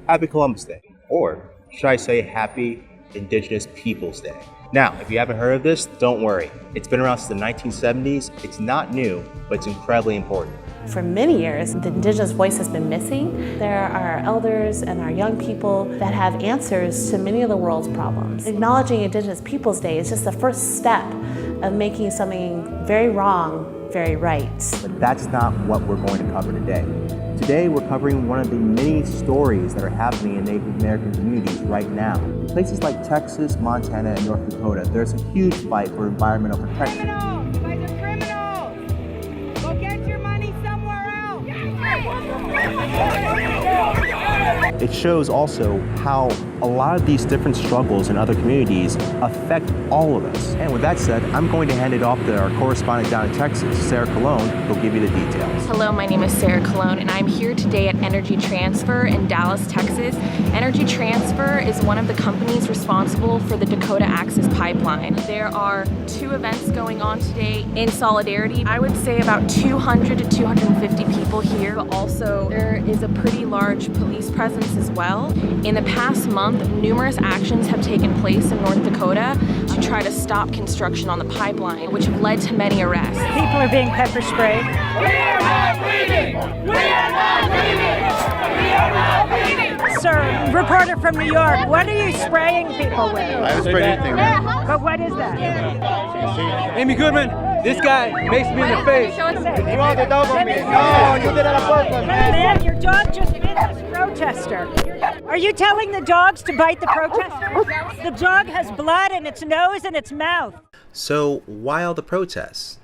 Happy Columbus Day. Or should I say Happy Indigenous Peoples Day? Now, if you haven't heard of this, don't worry. It's been around since the 1970s. It's not new, but it's incredibly important. For many years, the Indigenous voice has been missing. There are elders and our young people that have answers to many of the world's problems. Acknowledging Indigenous Peoples Day is just the first step of making something very wrong, very right. But that's not what we're going to cover today. Today, we're covering one of the many stories that are happening in Native American communities right now. In places like Texas, Montana, and North Dakota, there's a huge fight for environmental protection. Criminals! You guys are criminals! Go get your money somewhere else! It shows also how a lot of these different struggles in other communities affect all of us. And with that said, I'm going to hand it off to our correspondent down in Texas, Sarah Colón, who'll give you the details. Hello, my name is Sarah Colón, and I'm here today at Energy Transfer in Dallas, Texas. Energy Transfer is one of the companies responsible for the Dakota Access Pipeline. There are 2 events going on today in solidarity. I would say about 200 to 250 people here, but also there is a pretty large police presence as well. In the past month, numerous actions have taken place in North Dakota to try to stop construction on the pipeline, which have led to many arrests. People are being pepper sprayed. We are not leaving! We are not leaving! We are not leaving! Sir, reporter from New York, what are you spraying people with? I haven't sprayed anything, man. But what is that? Amy Goodman, this guy makes me in the face. You want the dog on me? No, you did it on purpose, man. Man, your dog just bit this protester. Are you telling the dogs to bite the protesters? The dog has blood in its nose and its mouth. So, why all the protests?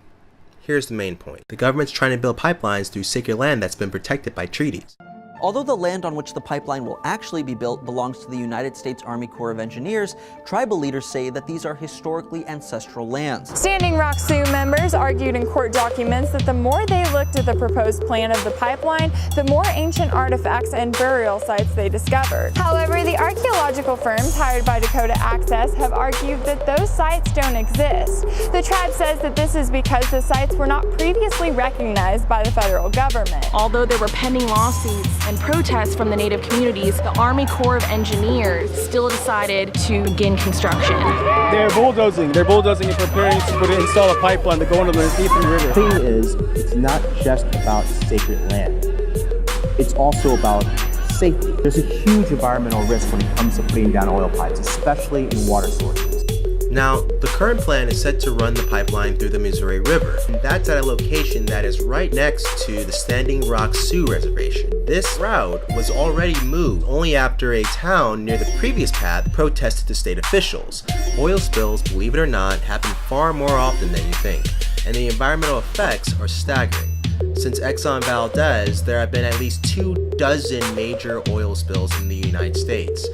Here's the main point. The government's trying to build pipelines through sacred land that's been protected by treaties. Although the land on which the pipeline will actually be built belongs to the United States Army Corps of Engineers, tribal leaders say that these are historically ancestral lands. Standing Rock Sioux members argued in court documents that the more they looked at the proposed plan of the pipeline, the more ancient artifacts and burial sites they discovered. However, the archaeological firms hired by Dakota Access have argued that those sites don't exist. The tribe says that this is because the sites were not previously recognized by the federal government. Although there were pending lawsuits and protests from the Native communities, the Army Corps of Engineers still decided to begin construction. They're bulldozing and preparing to install a pipeline to go into the Ethan River. The thing is, it's not just about sacred land. It's also about safety. There's a huge environmental risk when it comes to putting down oil pipes, especially in water sources. Now, the current plan is set to run the pipeline through the Missouri River, and that's at a location that is right next to the Standing Rock Sioux Reservation. This route was already moved only after a town near the previous path protested to state officials. Oil spills, believe it or not, happen far more often than you think, and the environmental effects are staggering. Since Exxon Valdez, there have been at least 24 major oil spills in the United States,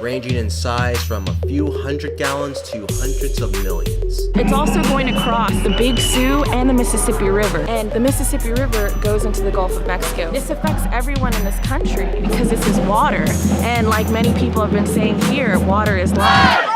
ranging in size from a few hundred gallons to hundreds of millions. It's also going to cross the Big Sioux and the Mississippi River, and the Mississippi River goes into the Gulf of Mexico. This affects everyone in this country because this is water, and like many people have been saying here, water is life.